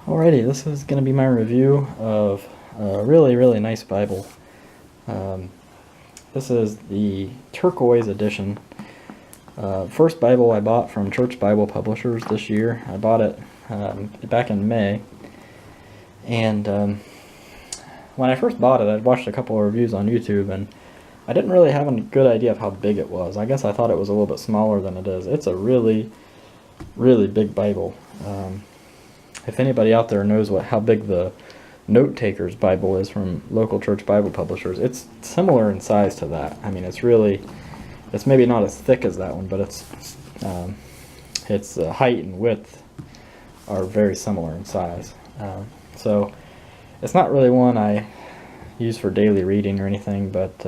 Alrighty, this is going to be my review of a really nice Bible. This is the Turquoise edition. First Bible I bought from Church Bible Publishers this year. I bought it back in May. And when I first bought it, I'd watched a couple of reviews on YouTube, and I didn't really have a good idea of how big it was. I guess I thought it was a little bit smaller than it is. It's a really big Bible. If anybody out there knows how big the Note Taker's Bible is from local church Bible publishers, it's similar in size to that. I mean, it's maybe not as thick as that one, but its height and width are very similar in size. So it's not really one I use for daily reading or anything, but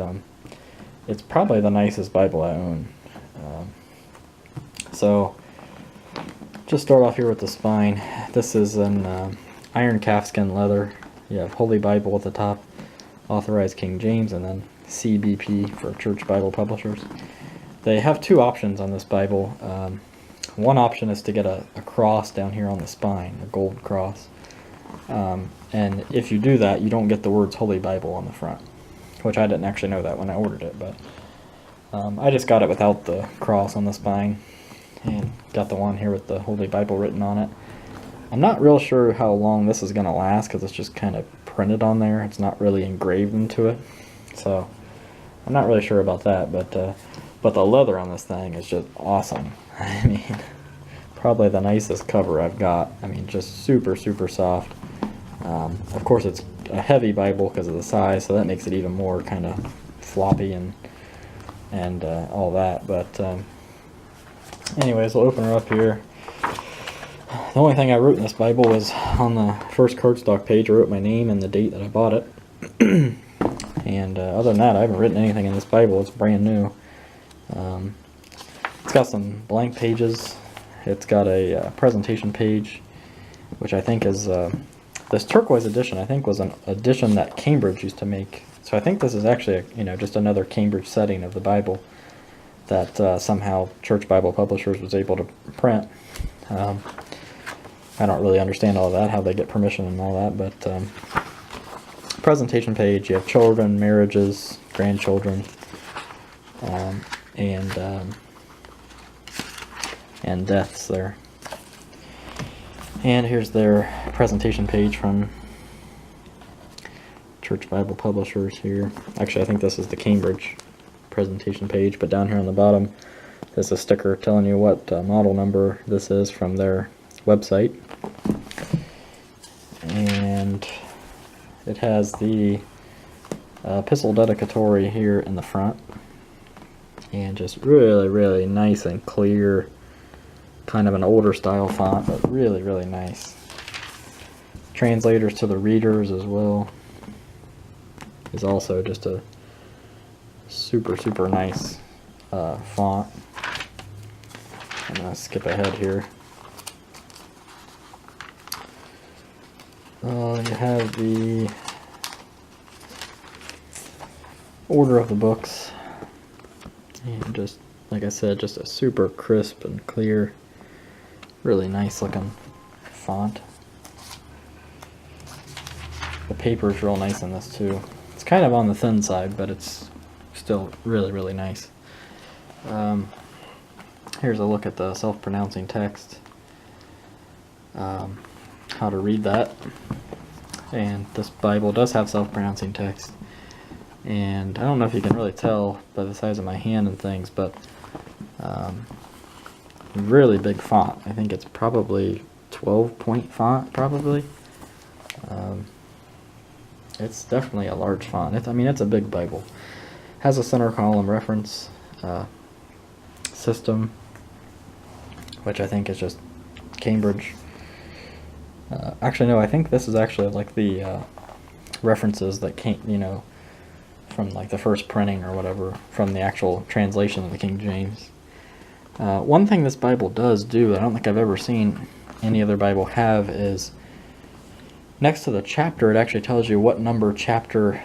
it's probably the nicest Bible I own. So just start off here with the spine. This is an iron calfskin leather. You have Holy Bible at the top, Authorized King James, and then CBP for Church Bible Publishers. They have two options on this Bible. One option is to get a cross down here on the spine, a gold cross. And if you do that, you don't get the words Holy Bible on the front, which I didn't actually know that when I ordered it, but I just got it without the cross on the spine and got the one here with the Holy Bible written on it. I'm not real sure how long this is going to last because it's just kind of printed on there. It's not really engraved into it, so I'm not really sure about that, but the leather on this thing is just awesome. I mean, probably the nicest cover I've got. I mean, just super soft. Of course, it's a heavy Bible because of the size, so that makes it even more kind of floppy and all that. But anyways, we'll open her up here. The only thing I wrote in this Bible was on the first cardstock page. I wrote my name and the date that I bought it. And other than that, I haven't written anything in this Bible. It's brand new. It's got some blank pages. It's got a presentation page, which I think is this Turquoise edition. I think was an edition that Cambridge used to make. So I think this is actually just another Cambridge setting of the Bible that somehow Church Bible Publishers was able to print. I don't really understand all that, how they get permission and all that, but presentation page, you have children, marriages, grandchildren, and deaths there. And here's their presentation page from Church Bible Publishers here. Actually, I think this is the Cambridge presentation page, but down here on the bottom there's a sticker telling you what model number this is from their website. And it has the epistle dedicatory here in the front, and just really nice and clear, kind of an older style font, but really nice. Translators to the readers as well is also just a super nice font. I'm going to skip ahead here. You have the order of the books, and just like I said, just a super crisp and clear, really nice looking font. The paper is real nice in this too. It's kind of on the thin side, but it's still really nice. Here's a look at the self-pronouncing text, how to read that. And this Bible does have self-pronouncing text, and I don't know if you can really tell by the size of my hand and things, but really big font. I think it's probably 12-point font, probably. It's definitely a large font. It's a big Bible. Has a center column reference system, which I think is just Cambridge. Actually, no, I think this is actually like the references that came, from like the first printing or whatever, from the actual translation of the King James. One thing this Bible does do, I don't think I've ever seen any other Bible have, is next to the chapter, it actually tells you what number chapter,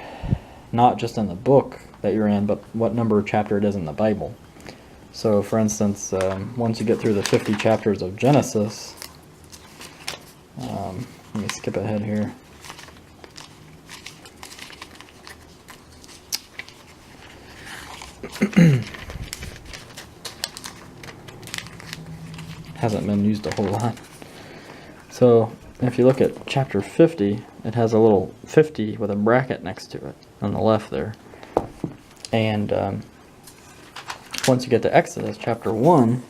not just in the book that you're in, but what number chapter it is in the Bible. So, for instance, once you get through the 50 chapters of Genesis, let me skip ahead here. Hasn't been used a whole lot. So if you look at chapter 50, it has a little 50 with a bracket next to it on the left there. And once you get to Exodus chapter 1,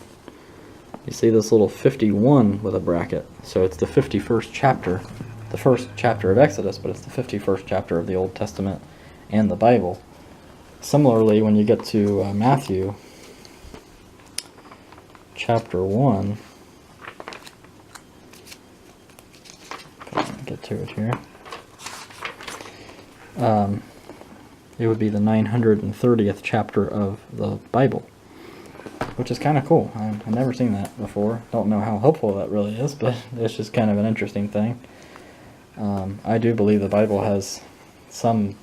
you see this little 51 with a bracket. So it's the 51st chapter, the first chapter of Exodus, but it's the 51st chapter of the Old Testament and the Bible. Similarly, when you get to Matthew chapter 1, get to it here, it would be the 930th chapter of the Bible, which is kind of cool. I've never seen that before. Don't know how helpful that really is, but it's just kind of an interesting thing. I do believe the Bible has some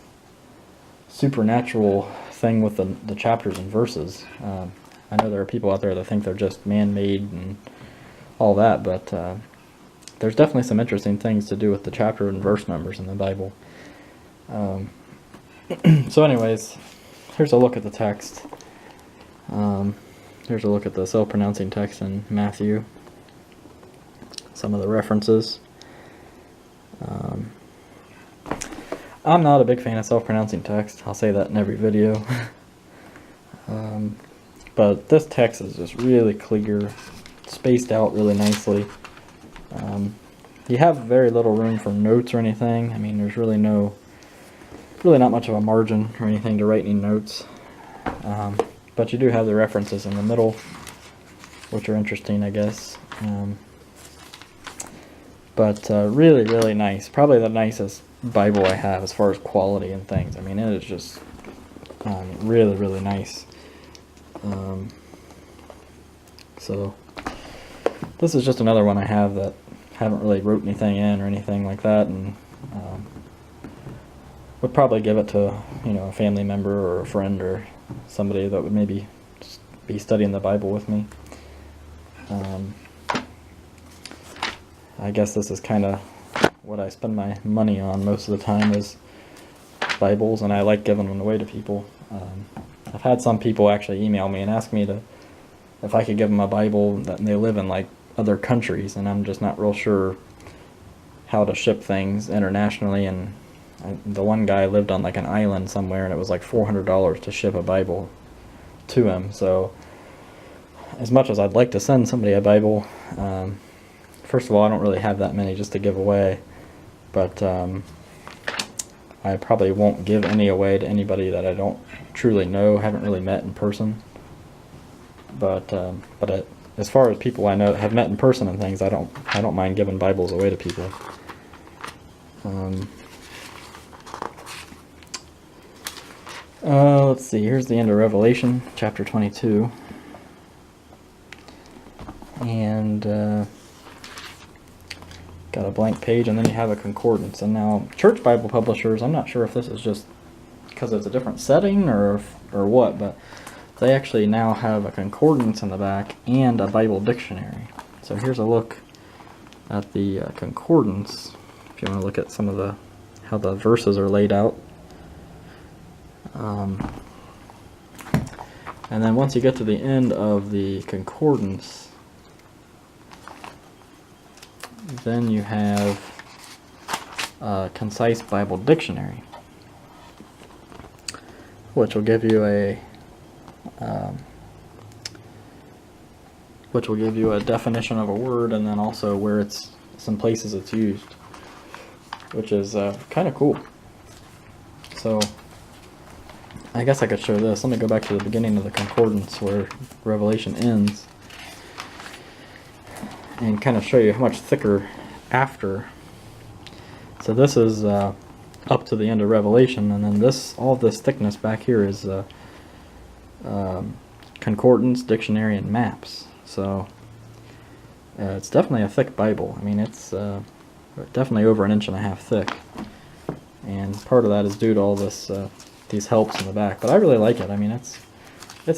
supernatural thing with the chapters and verses. I know there are people out there that think they're just man-made and all that, but there's definitely some interesting things to do with the chapter and verse numbers in the Bible. So anyways, here's a look at the text. Here's a look at the self-pronouncing text in Matthew. Some of the references. I'm not a big fan of self-pronouncing text. I'll say that in every video. But this text is just really clear, spaced out really nicely. You have very little room for notes or anything. I mean, there's really not much of a margin or anything to write any notes. But you do have the references in the middle, which are interesting, I guess. But really, really nice. Probably the nicest Bible I have as far as quality and things. I mean, it is just really, really nice. So this is just another one I have that haven't really wrote anything in or anything like that, and would probably give it to a family member or a friend or somebody that would maybe just be studying the Bible with me. I guess this is kind of what I spend my money on most of the time, is Bibles, and I like giving them away to people. I've had some people actually email me and ask me if I could give them a Bible that they live in like other countries, and I'm just not real sure how to ship things internationally. And the one guy lived on like an island somewhere, and it was like $400 to ship a Bible to him. So as much as I'd like to send somebody a Bible, first of all, I don't really have that many just to give away, but I probably won't give any away to anybody that I don't truly know, haven't really met in person. But as far as people I know have met in person and things, I don't mind giving Bibles away to people. Let's see. Here's the end of Revelation, chapter 22, and got a blank page, and then you have a concordance. And now, church Bible publishers, I'm not sure if this is just because it's a different setting or what, but they actually now have a concordance in the back and a Bible dictionary. So here's a look at the concordance, if you want to look at some of how the verses are laid out. And then once you get to the end of the concordance, then you have a concise Bible dictionary, which will give you a definition of a word, and then also where some places it's used, which is kind of cool. So I guess I could show this. Let me go back to the beginning of the concordance where Revelation ends, and kind of show you how much thicker after. So this is up to the end of Revelation, and then all of this thickness back here is concordance, dictionary, and maps. So it's definitely a thick Bible. I mean, it's definitely over 1.5 inches thick, and part of that is due to all these helps in the back. But I really like it. I mean, it's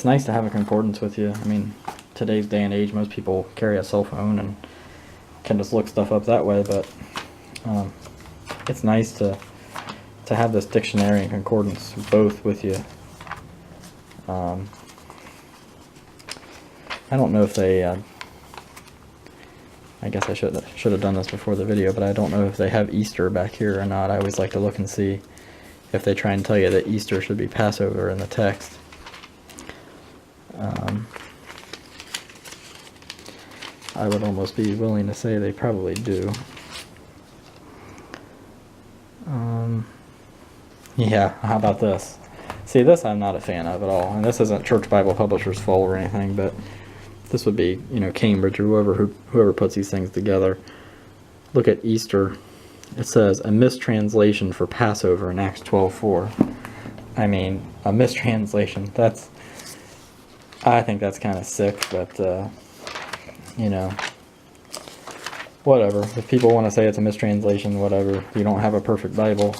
nice to have a concordance with you. I mean, today's day and age, most people carry a cell phone and can just look stuff up that way, but It's nice to have this dictionary and concordance both with you. I don't know if they, I guess I should have done this before the video, but I don't know if they have Easter back here or not. I always like to look and see if they try and tell you that Easter should be Passover in the text. I would almost be willing to say they probably do. Yeah, how about this? See, this I'm not a fan of at all, and this isn't Church Bible Publishers' fault or anything, but this would be, you know, Cambridge or whoever puts these things together. Look at Easter. It says a mistranslation for Passover in Acts 12:4. I mean, a mistranslation. I think that's kind of sick, but you know, whatever. If people want to say it's a mistranslation, whatever. You don't have a perfect Bible.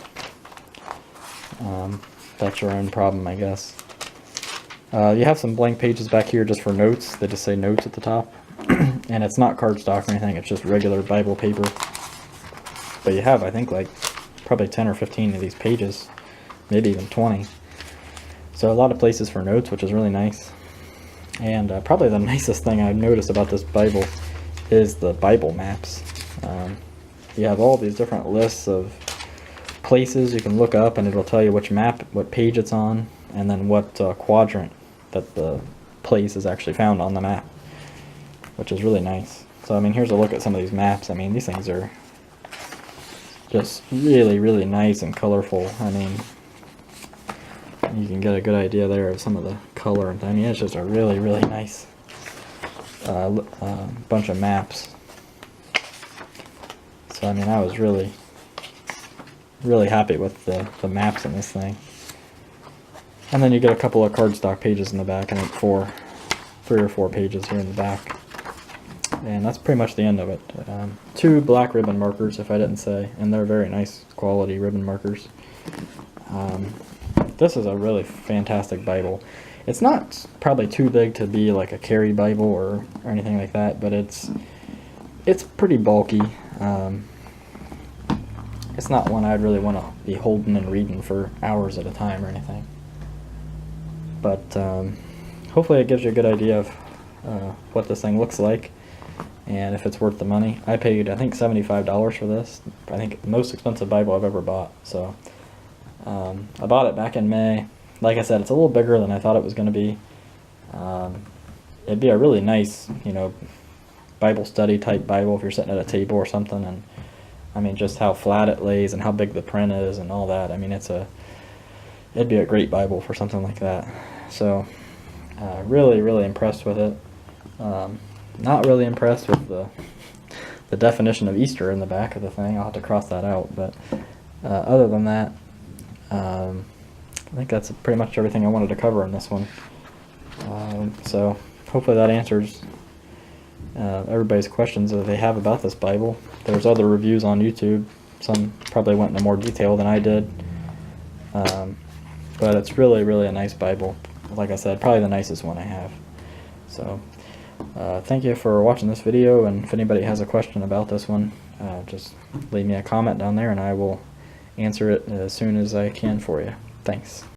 That's your own problem, I guess. You have some blank pages back here just for notes. They just say notes at the top. And it's not cardstock or anything. It's just regular Bible paper. But you have, I think, like probably 10 or 15 of these pages. Maybe even 20. So a lot of places for notes, which is really nice. And probably the nicest thing I've noticed about this Bible is the Bible maps. You have all these different lists of places you can look up, and it'll tell you which map, what page it's on, and then what quadrant that the place is actually found on the map, which is really nice. So I mean, here's a look at some of these maps. I mean, these things are just really, really nice and colorful. I mean, you can get a good idea there of some of the color. I mean, it's just a really, really nice bunch of maps. So I mean, I was really happy with the maps in this thing. And then you get a couple of cardstock pages in the back. I think 3 or 4 pages here in the back. And that's pretty much the end of it. 2 black ribbon markers, if I didn't say, and they're very nice quality ribbon markers. This is a really fantastic Bible. It's not probably too big to be like a carry Bible or anything like that, but it's pretty bulky. It's not one I'd really want to be holding and reading for hours at a time or anything. But hopefully it gives you a good idea of what this thing looks like and if it's worth the money. I paid, I think, $75 for this. I think the most expensive Bible I've ever bought. So I bought it back in May. Like I said, it's a little bigger than I thought it was going to be. It'd be a really nice, you know, Bible study type Bible if you're sitting at a table or something. And I mean, just how flat it lays and how big the print is and all that. I mean, it'd be a great Bible for something like that. So, really, really impressed with it. Not really impressed with the definition of Easter in the back of the thing. I'll have to cross that out. But other than that, I think that's pretty much everything I wanted to cover in this one. So hopefully that answers everybody's questions that they have about this Bible. There's other reviews on YouTube. Some probably went into more detail than I did. But it's really, really a nice Bible. Like I said, probably the nicest one I have. So thank you for watching this video, and if anybody has a question about this one, just leave me a comment down there and I will answer it as soon as I can for you. Thanks.